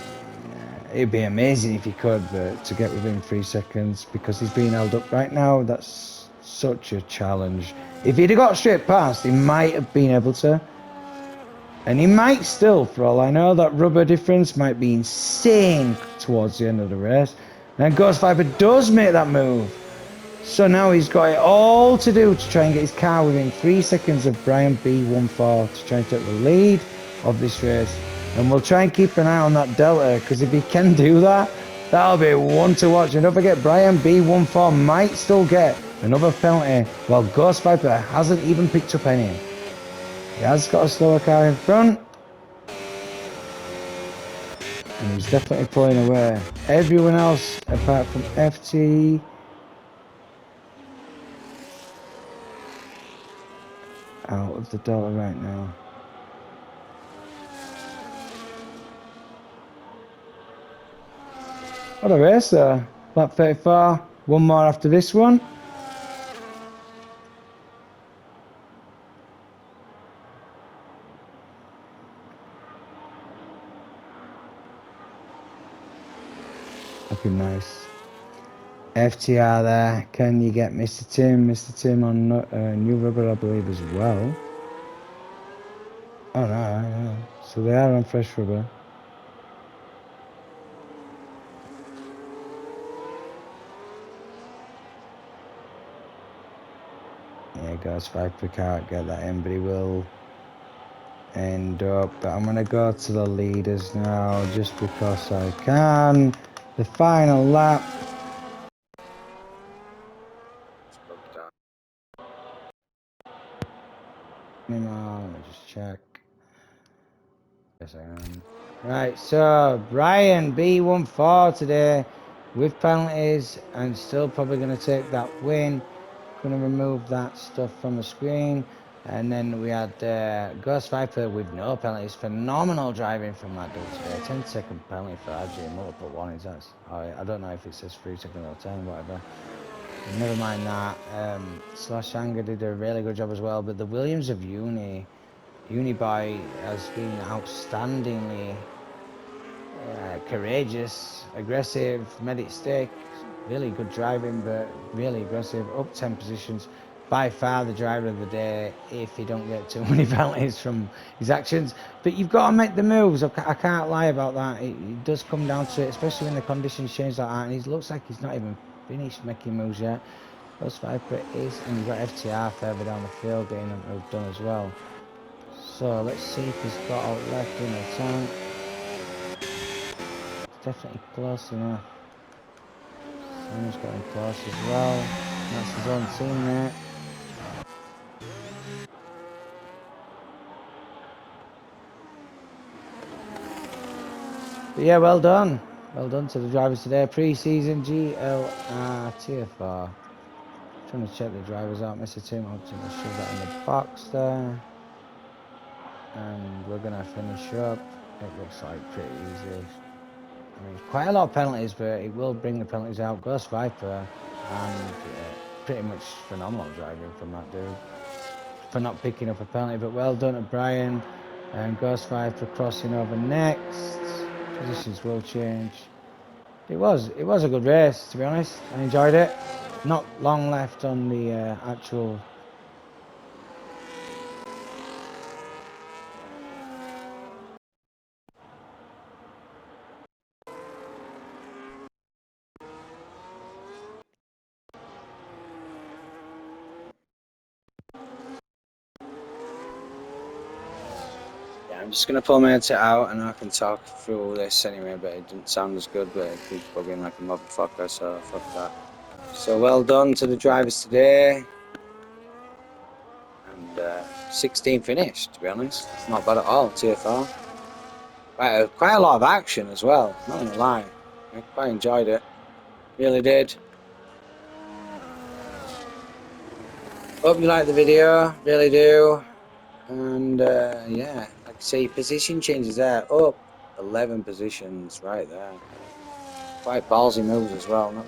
it'd be amazing if he could, but to get within 3 seconds, because he's being held up right now, that's such a challenge. If he'd have got straight past, he might have been able to. And he might still, for all I know. That rubber difference might be insane towards the end of the race. And Ghost Viper does make that move. So now he's got it all to do to try and get his car within 3 seconds of Brian B14 to try and take the lead of this race. And we'll try and keep an eye on that delta, because if he can do that, that'll be one to watch. And don't forget, Brian B14 might still get Another penalty. Well, Ghost Viper hasn't even picked up any. He has got a slower car in front. And he's definitely pulling away. Everyone else, apart from FT, out of the Delta right now. What a race there. Lap 34. One more after this one. Looking nice. FTR there. Can you get Mr. Tim? Mr. Tim on new rubber, I believe, as well. Oh, no. So they are on fresh rubber. Yeah, Ghost Viper can't get that in, but he will end up. But I'm going to go to the leaders now, just because I can. The final lap. Let me just check. Yes, I am. Right, so Brian B14 today with penalties and still probably going to take that win. Going to remove that stuff from the screen. And then we had Ghost Viper with no penalties. Phenomenal driving from that dude today. 10-second penalty for RJ, multiple warnings. That's, I don't know if it says 3 seconds or 10, whatever. Never mind that. Slash Anger did a really good job as well. But the Williams of Uniboy has been outstandingly courageous, aggressive, made it stick. Really good driving, but really aggressive. Up 10 positions. By far the driver of the day, if he don't get too many penalties from his actions. But you've got to make the moves. I can't lie about that. It does come down to it, especially when the conditions change like that. And he looks like he's not even finished making moves yet. Ghost Viper is, and you've got FTR further down the field getting them done as well. So let's see if he's got out left in the tank. It's definitely close enough. Simon's got him close as well. That's his own teammate. But yeah, well done. Well done to the drivers today. Pre-season GLR Tier 4. Trying to check the drivers out. Mr. Tim, I'm going to shove that in the box there. And we're going to finish up. It looks like pretty easy. I mean, quite a lot of penalties, but it will bring the penalties out. Ghost Viper, and pretty much phenomenal driving from that dude for not picking up a penalty. But well done to Brian and Ghost Viper crossing over next. Positions will change. It was a good race, to be honest. I enjoyed it. Not long left on the actual. I'm just going to pull my headset out and I can talk through all this anyway, but it didn't sound as good, but it keeps bugging like a motherfucker, so fuck that. So well done to the drivers today. And 16 finished, to be honest. Not bad at all, TFR. Quite a lot of action as well, not going to lie. I quite enjoyed it. Really did. Hope you liked the video, really do. And yeah, like I say, position changes there, up 11 positions right there. Quite ballsy moves as well, not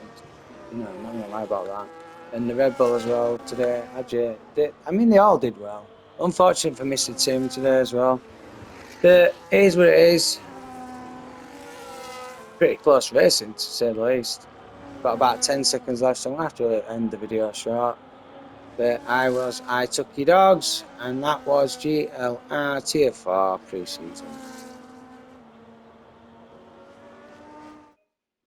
gonna lie about that. And the Red Bull as well today, I mean they all did well. Unfortunate for Mr. Tim today as well. But it is what it is. Pretty close racing to say the least. Got about 10 seconds left, so I'm gonna have to end the video short. But I took your dogs, and that was GLR Tier 4 pre-season.